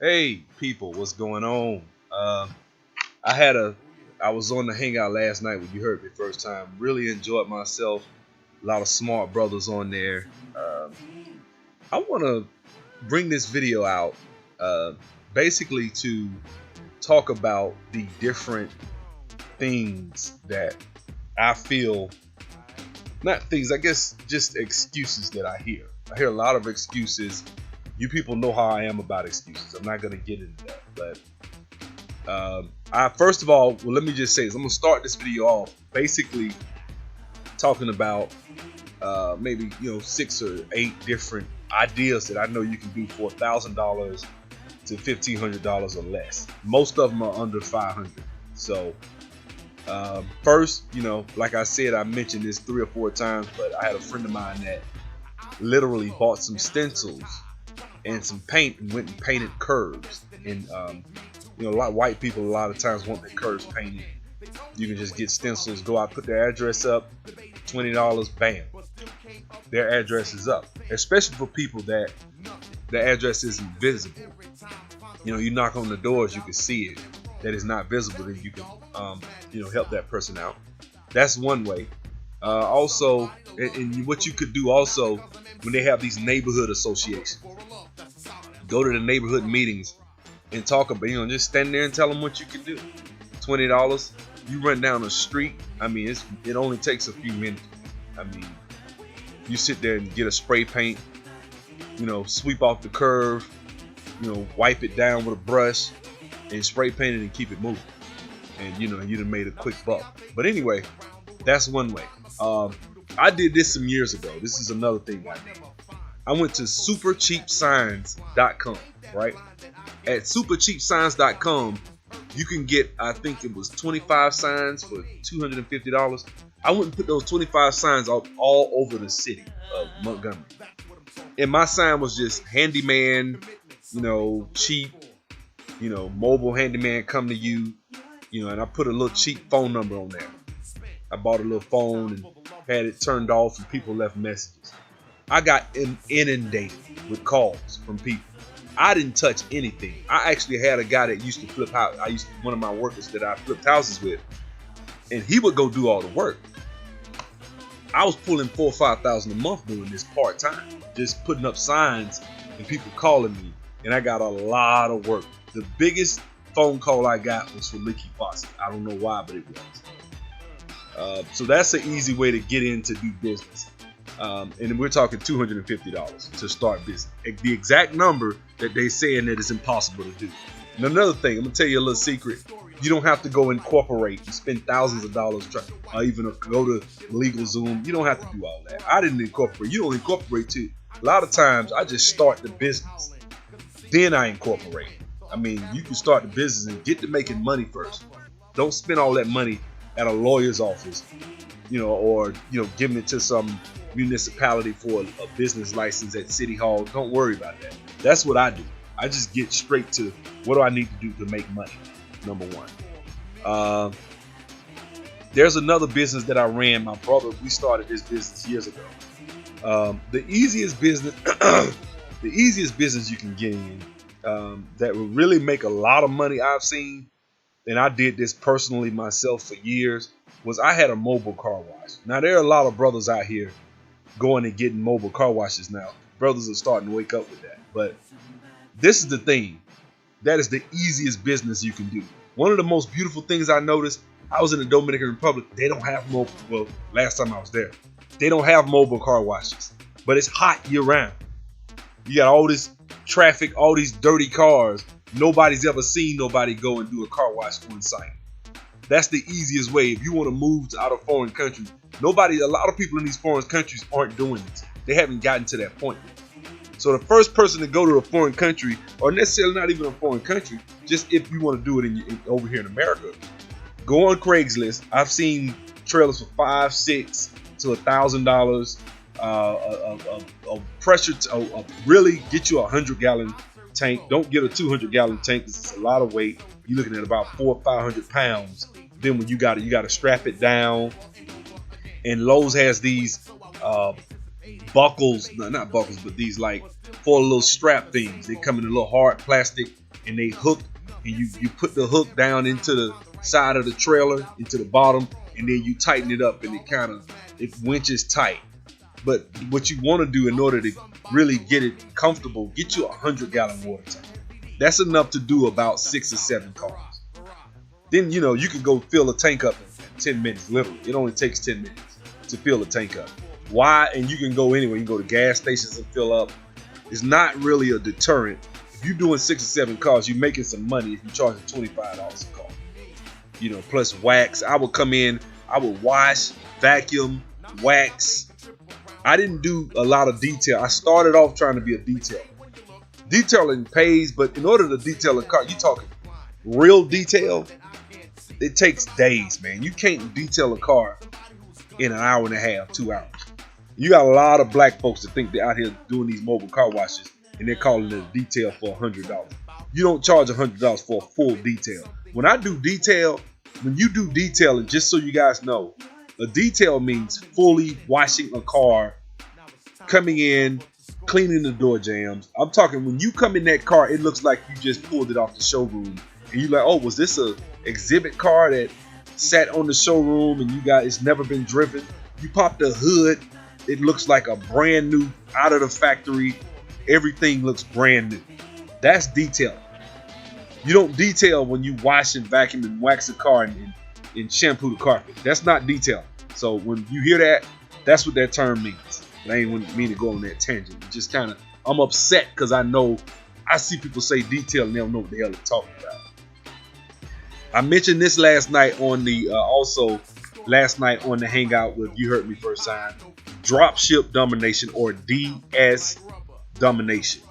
Hey people, what's going on? Uh, I had a, I was on the hangout last night when you heard me first time. Really enjoyed myself. A lot of smart brothers on there. I want to bring this video out, uh, basically to talk about the different things that I feel, not things, I guess, just excuses that I hear. I hear a lot of excuses. You people know how I am about excuses. I'm not gonna get into that, but I first of all, well, let me just say this. I'm gonna start this video off basically talking about maybe 6 or 8 different ideas that I know you can do for $1,000 to $1,500 or less. Most of them are under 500. So first, like I said, I mentioned this 3 or 4 times, but I had a friend of mine that literally bought some stencils and some paint and went and painted curves. And a lot of white people a lot of times want their curves painted. You can just get stencils, go out, put their address up, $20, bam, their address is up. Especially for people that the address isn't visible. You knock on the doors, you can see it. That is not visible, then you can help that person out. That's one way. Also, and what you could do also when they have these neighborhood associations, go to the neighborhood meetings and talk about, just stand there and tell them what you can do. $20, you run down the street. I mean, it only takes a few minutes. I mean, you sit there and get a spray paint, sweep off the curve, wipe it down with a brush and spray paint it and keep it moving. And you'd have made a quick buck. But anyway, that's one way. I did this some years ago. This is another thing I did. I went to supercheapsigns.com, right? At supercheapsigns.com, you can get, I think it was 25 signs for $250. I went and put those 25 signs all over the city of Montgomery. And my sign was just handyman, cheap, mobile handyman come to you, and I put a little cheap phone number on there. I bought a little phone and had it turned off and people left messages. I got inundated with calls from people. I didn't touch anything. I actually had a guy that used to flip house. One of my workers that I flipped houses with, and he would go do all the work. I was pulling $4,000 or $5,000 a month doing this part time, just putting up signs and people calling me, and I got a lot of work. The biggest phone call I got was for Leaky Faucet. I don't know why, but it was. So that's an easy way to get in to do business. And we're talking $250 to start business. The exact number that they saying that is impossible to do. And another thing, I'm gonna tell you a little secret. You don't have to go incorporate and spend thousands of dollars or even go to LegalZoom. You don't have to do all that. I didn't incorporate. You don't incorporate too. A lot of times I just start the business, then I incorporate. I mean, you can start the business and get to making money first. Don't spend all that money at a lawyer's office, or giving it to some municipality for a business license at City Hall. Don't worry about that. That's what I do. I just get straight to what do I need to do to make money. Number one. There's another business that I ran. My brother, we started this business years ago. The easiest business, the easiest business you can get in that will really make a lot of money I've seen, and I did this personally myself for years, was I had a mobile car wash. Now there are a lot of brothers out here going and getting mobile car washes now. Brothers are starting to wake up with that. But this is the thing. That is the easiest business you can do. One of the most beautiful things I noticed, I was in the Dominican Republic. They don't have mobile, well, last time I was there, they don't have mobile car washes. But it's hot year round. You got all this traffic, all these dirty cars. Nobody's ever seen nobody go and do a car wash on site. That's the easiest way. If you want to move to out of foreign countries, a lot of people in these foreign countries aren't doing this. They haven't gotten to that point yet. So the first person to go to a foreign country, or necessarily not even a foreign country, just if you want to do it over here in America, go on Craigslist. I've seen trailers for $500, $600 to $1,000. Really get you a 100-gallon tank. Don't get a 200-gallon tank because it's a lot of weight. You're looking at about 400 or 500 pounds. Then when you got to strap it down. And Lowe's has these buckles, no, not buckles, but these like 4 little strap things. They come in a little hard plastic and they hook, and you put the hook down into the side of the trailer, into the bottom, and then you tighten it up, and it winches tight. But what you want to do in order to really get it comfortable, get you a 100-gallon water tank. That's enough to do about 6 or 7 cars. Then you can go fill a tank up in 10 minutes. Literally, it only takes 10 minutes to fill a tank up. Why? And you can go anywhere. You can go to gas stations and fill up. It's not really a deterrent. If you're doing 6 or 7 cars, you're making some money if you're charging $25 a car. Plus wax. I would come in, I would wash, vacuum, wax. I didn't do a lot of detail. I started off trying to be a detailer. Detailing pays, but in order to detail a car, you talking real detail, it takes days, man. You can't detail a car in an hour and a half, 2 hours. You got a lot of black folks that think they're out here doing these mobile car washes, and they're calling it a detail for $100. You don't charge $100 for a full detail. When you do detailing, just so you guys know, a detail means fully washing a car, coming in, cleaning the door jambs. I'm talking when you come in that car, it looks like you just pulled it off the showroom, and you're like, oh, was this a exhibit car that sat on the showroom and it's never been driven? You pop the hood, it looks like a brand new, out of the factory. Everything looks brand new. That's detailing. You don't detail when you wash and vacuum and wax a car and shampoo the carpet. That's not detailing. So when you hear that, that's what that term means. I ain't mean to go on that tangent. It just I'm upset because I see people say detail and they don't know what the hell they're talking about. I mentioned this last night on the Hangout with You Heard Me First Time. Dropship Domination, or DS Domination.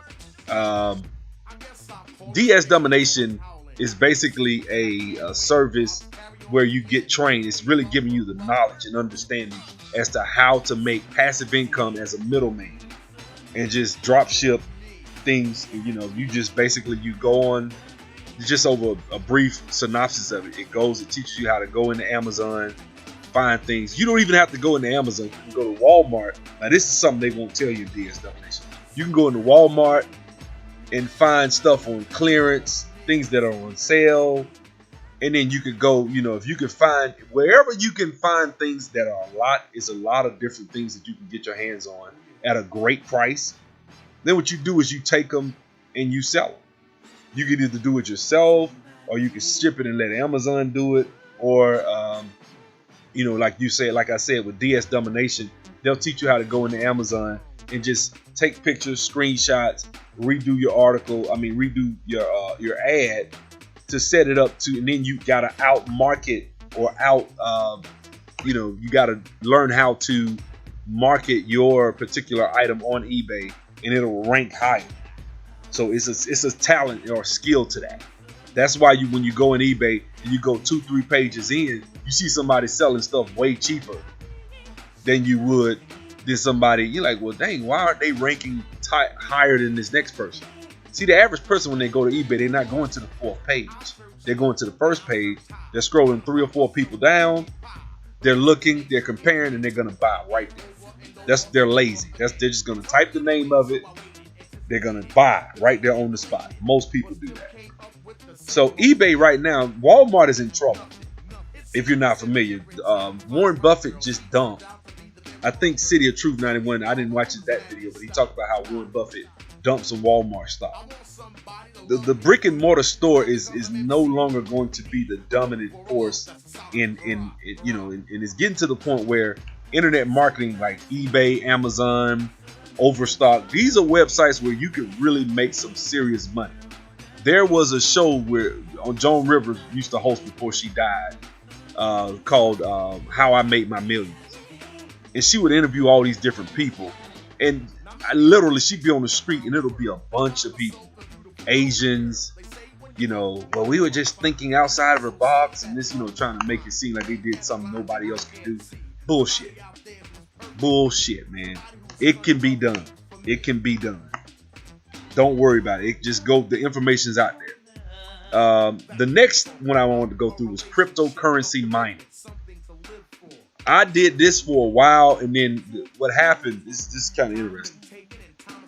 DS Domination is basically a service where you get trained. It's really giving you the knowledge and understanding as to how to make passive income as a middleman and just drop ship things. You just basically, you go on, just over a brief synopsis of it. It teaches you how to go into Amazon, find things. You don't even have to go into Amazon. You can go to Walmart. Now, this is something they won't tell you in DS Domination. You can go into Walmart and find stuff on clearance, things that are on sale. And then you could go, if you can find, wherever you can find things that are a lot of different things that you can get your hands on at a great price. Then what you do is you take them and you sell them. You can either do it yourself, or you can ship it and let Amazon do it. Or, like I said, with DS Domination, they'll teach you how to go into Amazon and just take pictures, screenshots, redo your ad to set it up to, and then you gotta out market or you gotta learn how to market your particular item on eBay, and it'll rank higher. So it's a talent or skill to that. That's why when you go on eBay and you go 2-3 pages in, you see somebody selling stuff way cheaper than you would than somebody. You're like, well, dang, why aren't they ranking higher than this next person? See, the average person, when they go to eBay, they're not going to the 4th page. They're going to the 1st page. They're scrolling 3 or 4 people down. They're looking, they're comparing, and they're gonna buy right there. They're lazy. They're just gonna type the name of it. They're gonna buy right there on the spot. Most people do that. So eBay right now, Walmart is in trouble. If you're not familiar, Warren Buffett just dumped. I think City of Truth 91. I didn't watch that video, but he talked about how Warren Buffett dumped some Walmart stock. The brick and mortar store is no longer going to be the dominant force in it's getting to the point where internet marketing like eBay, Amazon, Overstock, these are websites where you can really make some serious money. There was a show where Joan Rivers used to host before she died, called How I Made My Millions, and she would interview all these different people, and she'd be on the street and it'll be a bunch of people, Asians, well, we were just thinking outside of the box, and this, trying to make it seem like they did something nobody else could do. Bullshit, man. It can be done. Don't worry about it. The information's out there. The next one I wanted to go through was cryptocurrency mining. I did this for a while, and then what happened, this is kind of interesting.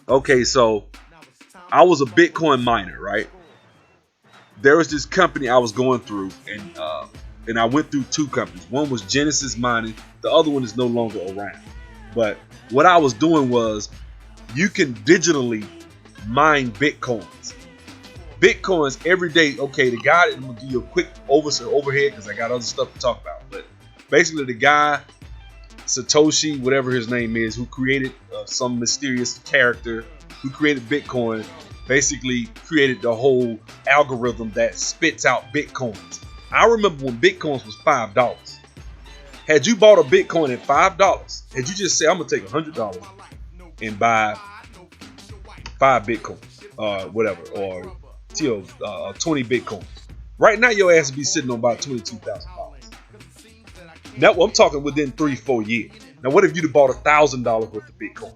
Okay, so I was a Bitcoin miner, right? there was this company I was going through, and I went through two companies. One was Genesis Mining. The other one is no longer around. But what I was doing was, you can digitally mine Bitcoins. Bitcoins every day. Okay, the guy, I'm gonna give you a quick overhead because I got other stuff to talk about. But basically, the guy, Satoshi, whatever his name is, who created some mysterious character, who created Bitcoin, basically created the whole algorithm that spits out Bitcoins. I remember when Bitcoins was $5. Had you bought a Bitcoin at $5, had you just said, I'm gonna take $100 and buy 5 Bitcoins, whatever, or 20 Bitcoins. Right now, your ass would be sitting on about $22,000. Now, I'm talking within 3-4 years. Now, what if you'd have bought $1,000 worth of Bitcoin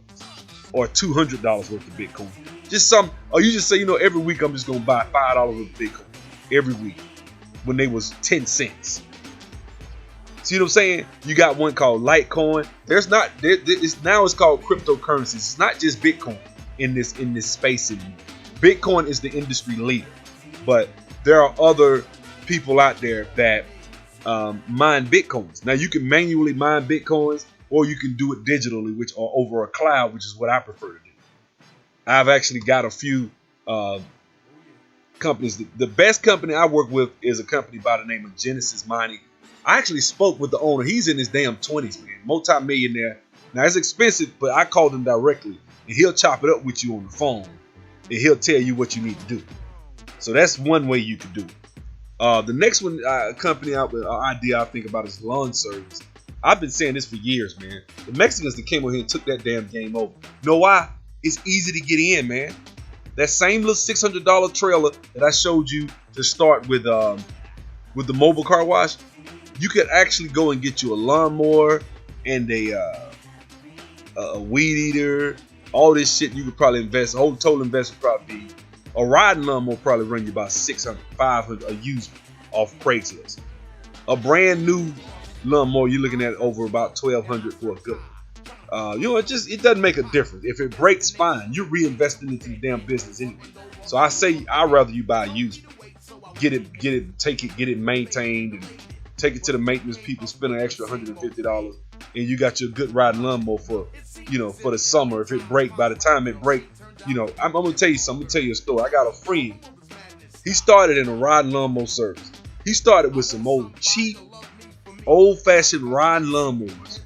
or $200 worth of Bitcoin? Just some, or you just say, every week I'm just gonna buy $5 worth of Bitcoin every week when they was 10 cents. See what I'm saying? You got one called Litecoin. It's called cryptocurrencies. It's not just Bitcoin in this space anymore. Bitcoin is the industry leader, but there are other people out there that mine Bitcoins. Now, you can manually mine Bitcoins, or you can do it digitally, which are over a cloud, which is what I prefer to do. I've actually got a few companies. The best company I work with is a company by the name of Genesis Mining. I actually spoke with the owner. He's in his damn 20s, man. Multi-millionaire. Now, it's expensive, but I called him directly, and he'll chop it up with you on the phone, and he'll tell you what you need to do. So that's one way you can do it. The next one, company idea I think about is lawn service. I've been saying this for years, man. The Mexicans that came over here and took that damn game over. You know why? It's easy to get in, man. That same little $600 trailer that I showed you to start with the mobile car wash, you could actually go and get you a lawnmower and a weed eater. All this shit you could probably invest. The whole total investment would probably be, a riding lawnmower probably run you about $600, $500 a used off Craigslist. A brand new lawnmower, you're looking at over about $1,200 for a good one. It doesn't make a difference. If it breaks, fine. You're reinvesting into the damn business anyway. So I say I'd rather you buy a used one. Get it maintained, and take it to the maintenance people, spend an extra $150, and you got your good riding lawnmower for the summer. If it break, by the time it break, I'm gonna tell you something. I'm gonna tell you a story. I got a friend. He started in a riding lawnmower service. He started with some cheap, old-fashioned riding lawnmowers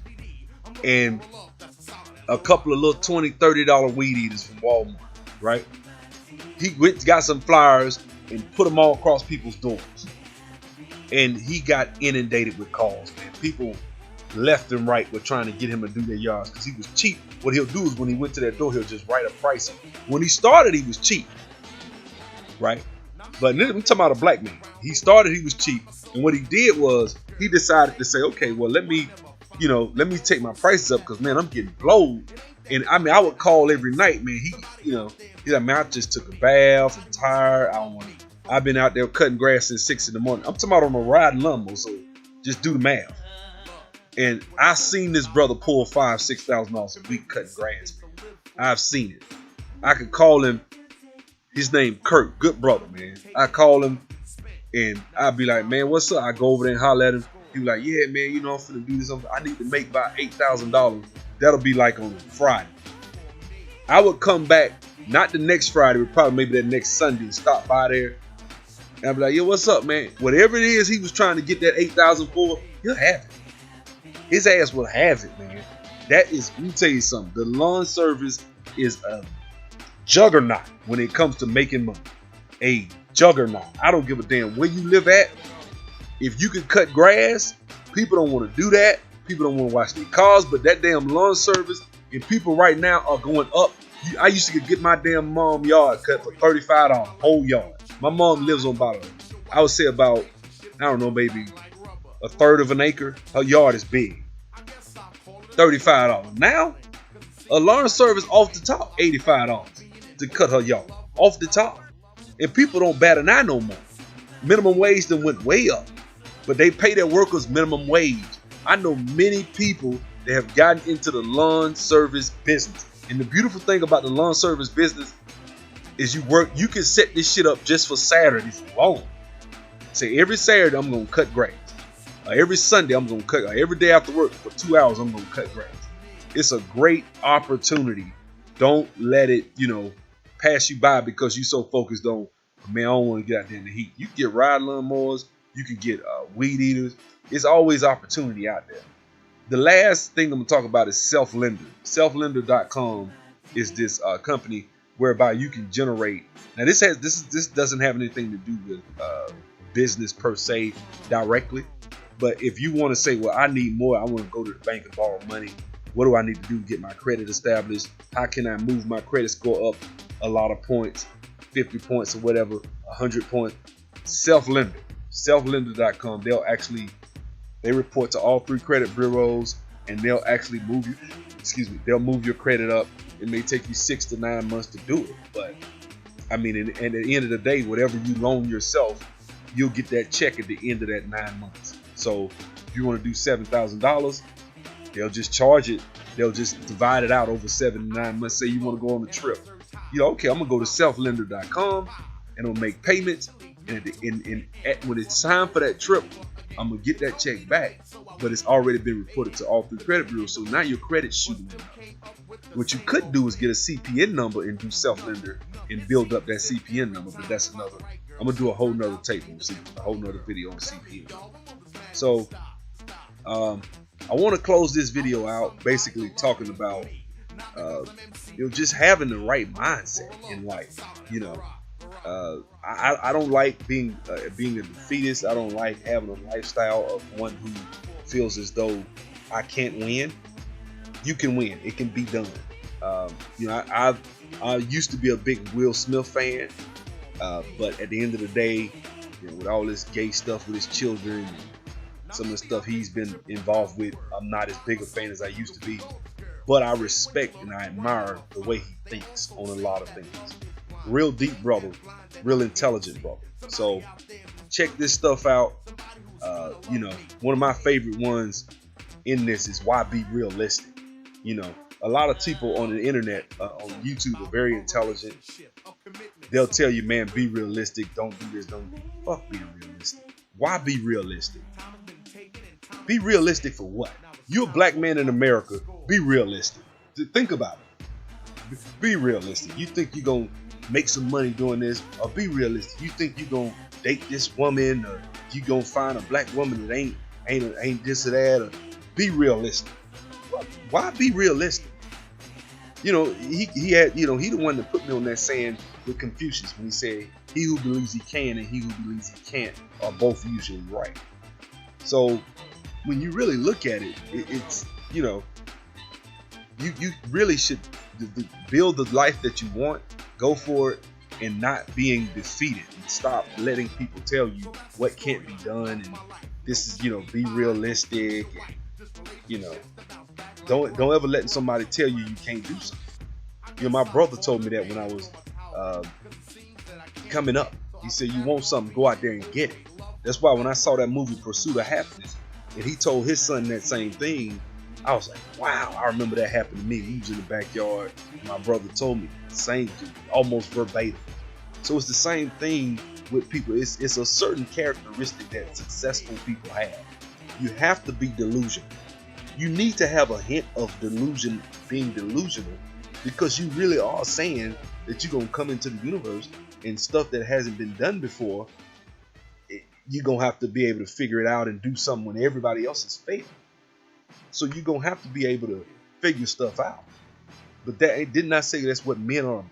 and a couple of little $20, $30 weed eaters from Walmart, right? He got some flyers and put them all across people's doors. And he got inundated with calls, man. People left and right were trying to get him to do their yards because he was cheap. What he'll do is when he went to that door, he'll just write a price. When he started, he was cheap, right? But I'm talking about a black man. He started, he was cheap. And what he did was he decided to say, okay, well, let me take my prices up because, man, I'm getting blowed. And I mean, I would call every night, man. He's like, man, I just took a bath. I'm tired. I've been out there cutting grass since 6 in the morning. I'm talking about on a riding lawnmower, so just do the math. And I seen this brother pull $5,000-$6,000 a week cutting grass. I've seen it. I could call him. His name Kurt, good brother, man. I call him, and I'd be like, man, what's up? I go over there and holler at him. He be like, yeah, man, I'm finna do this. I need to make about $8,000. That'll be like on Friday. I would come back, not the next Friday, but probably maybe that next Sunday, and stop by there. And I'd be like, yo, what's up, man? Whatever it is he was trying to get that $8,000 for, he'll have it. His ass will have it, man. Let me tell you something. The lawn service is a juggernaut when it comes to making money. A juggernaut. I don't give a damn where you live at. If you can cut grass, people don't want to do that. People don't want to wash their cars, but that damn lawn service, and people right now are going up. I used to get my damn mom yard cut for $35, whole yard. My mom lives on about, I would say about, I don't know, maybe a third of an acre. Her yard is big. $35. Now, a lawn service off the top, $85 to cut her yard. Off the top. And people don't bat an eye no more. Minimum wage done went way up. But they pay their workers minimum wage. I know many people that have gotten into the lawn service business. And the beautiful thing about the lawn service business, is you can set this shit up just for Saturdays alone. Say every Saturday I'm gonna cut grass. Every Sunday I'm gonna cut. Every day after work for 2 hours I'm gonna cut grass. It's a great opportunity. Don't let it, pass you by because you so focused on, man, I don't want to get out there in the heat. You can get ride lawnmowers. You can get weed eaters. It's always opportunity out there. The last thing I'm gonna talk about is Self-Lender. Self-Lender.com is this company whereby you can generate. Now this doesn't have anything to do with business per se directly, but if you want to say, well, I need more, I want to go to the bank and borrow money. What do I need to do to get my credit established? How can I move my credit score up a lot of points, 50 points or whatever, 100 points? Self-Lender, Self-Lender.com. They report to all 3 credit bureaus, and they'll actually move you. They'll move your credit up. It may take you 6 to 9 months to do it, but I mean, and at the end of the day, whatever you loan yourself, you'll get that check at the end of that 9 months. So if you want to do $7,000, they'll just charge it. They'll just divide it out over 7 to 9 months. Say you want to go on a trip. Okay, I'm gonna go to selflender.com and I'll make payments. And when it's time for that trip, I'm gonna get that check back. But it's already been reported to all 3 credit bureaus. So now your credit's shooting up. What you could do is get a CPN number and do Self-Lender and build up that CPN number. But that's another. I'm gonna do a whole nother tape on a whole nother video on CPN. So I want to close this video out basically talking about just having the right mindset in life. I don't like being a defeatist. I don't like having a lifestyle of one who feels as though I can't win. You can win. It can be done. I used to be a big Will Smith fan, but at the end of the day, with all this gay stuff with his children, and some of the stuff he's been involved with, I'm not as big a fan as I used to be. But I respect and I admire the way he thinks on a lot of things. Real deep brother, real intelligent brother. So check this stuff out. One of my favorite ones in this is Why Be Realistic. A lot of people on the internet, on YouTube, are very intelligent. They'll tell you, man, be realistic. Don't do this. Don't fuck being realistic. Why be realistic? Be realistic for what? You're a black man in America. Be realistic. Think about it. Be realistic. You think you're going to make some money doing this? Or be realistic. You think you're going to date this woman? Or you going to find a black woman that ain't this or that? Or be realistic. Why be realistic? He had, he the one that put me on that saying with Confucius when he said, he who believes he can and he who believes he can't are both usually right. So when you really look at it, it's, you really should build the life that you want, go for it, and not being defeated. And stop letting people tell you what can't be done, and this is, be realistic, and, don't ever let somebody tell you can't do something. My brother told me that when I was coming up. He said, you want something, go out there and get it. That's why when I saw that movie Pursuit of Happiness, and he told his son that same thing, I was like, wow, I remember that happened to me. We was in the backyard, and my brother told me the same thing, almost verbatim. So it's the same thing with people. It's a certain characteristic that successful people have. You have to be delusional. You need to have a hint of delusion, being delusional, because you really are saying that you're going to come into the universe and stuff that hasn't been done before. You're going to have to be able to figure it out and do something when everybody else is failing. So you're going to have to be able to figure stuff out. But that did not say that's what men are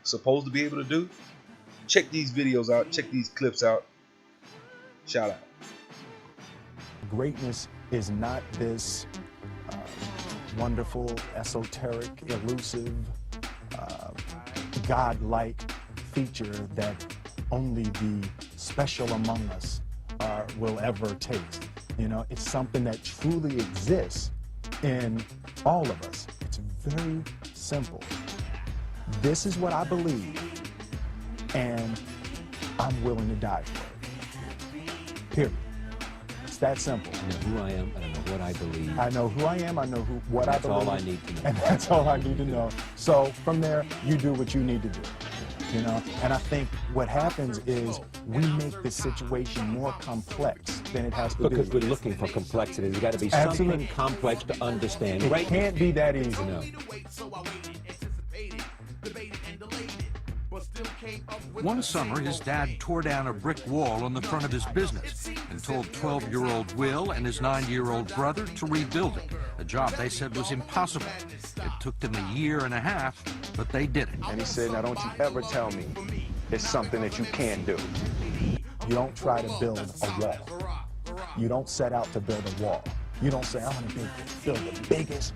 supposed to be able to do. Check these videos out. Check these clips out. Shout out. Greatness is not this wonderful, esoteric, elusive, God-like feature that only the special among us will ever taste. It's something that truly exists in all of us. It's very simple. This is what I believe, and I'm willing to die for it. Period. It's that simple. I know who I am, and I know what I believe. I know who I am, I know what I believe. That's all I need to know. And that's all I need to know. So from there, you do what you need to do. you know? And I think what happens is we make the situation more complex than it has to Because be. we're looking for complexity. There's got to be Absolutely. something complex to understand. It can't be that easy. No. One summer, his dad tore down a brick wall on the front of his business and told 12-year-old Will and his 9-year-old brother to rebuild it, a job they said was impossible. It took them a year and a half, but they did it. And he said, now don't you ever tell me it's something that you can't do. You don't try to build a wall. You don't set out to build a wall. You don't say, I'm gonna build the biggest,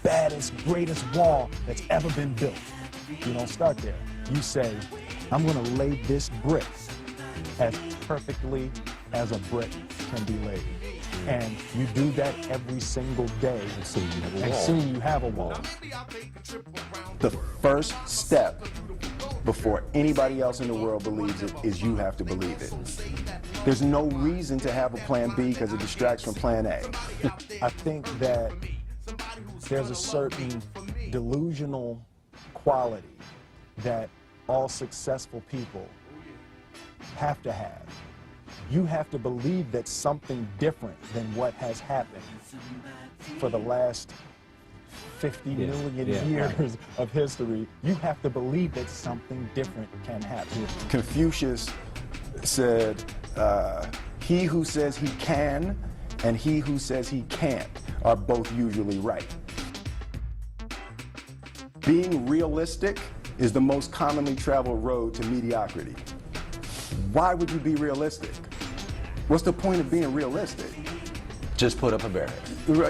baddest, greatest wall that's ever been built. You don't start there. You say, I'm gonna lay this brick as perfectly as a brick can be laid. And you do that every single day. And soon you have a And wall. soon you have a wall. The first step before anybody else in the world believes it is you have to believe it. There's no reason to have a plan B because it distracts from plan A. I think that there's a certain delusional quality that all successful people have to have. You have to believe that something different than what has happened for the last 50 million years of history. You have to believe that something different can happen. Confucius said, he who says he can and he who says he can't are both usually right. Being realistic is the most commonly traveled road to mediocrity. Why would you be realistic? What's the point of being realistic? Just put up a barrier.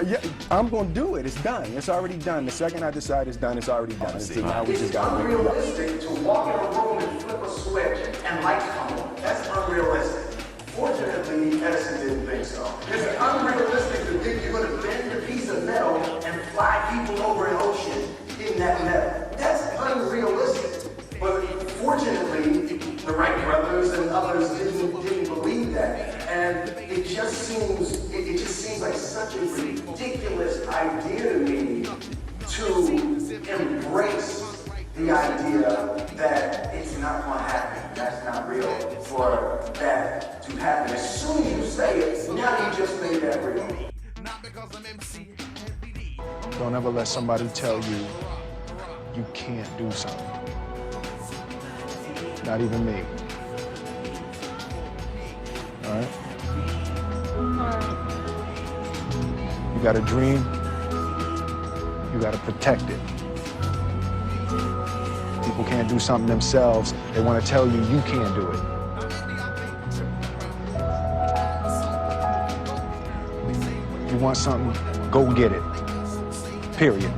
Yeah, I'm gonna do it. It's done. It's already done. The second I decide it's done, it's already done. So now we just gotta make it right. Unrealistic to walk in a room and flip a switch and lights come on. That's unrealistic. Fortunately, Edison didn't think so. It's unrealistic to think you're going to bend a piece of metal and fly people over an ocean in that metal. That's unrealistic. But fortunately, the Wright brothers and others didn't believe that. And it just seems like such a ridiculous idea to me to embrace the idea that it's not going to happen. That's not real for that to happen. As soon as you say it, now you just made that real. Don't ever let somebody tell you you can't do something. Not even me. All right? You got a dream, you got to protect it. People can't do something themselves, they want to tell you you can't do it. You want something, go get it. Period.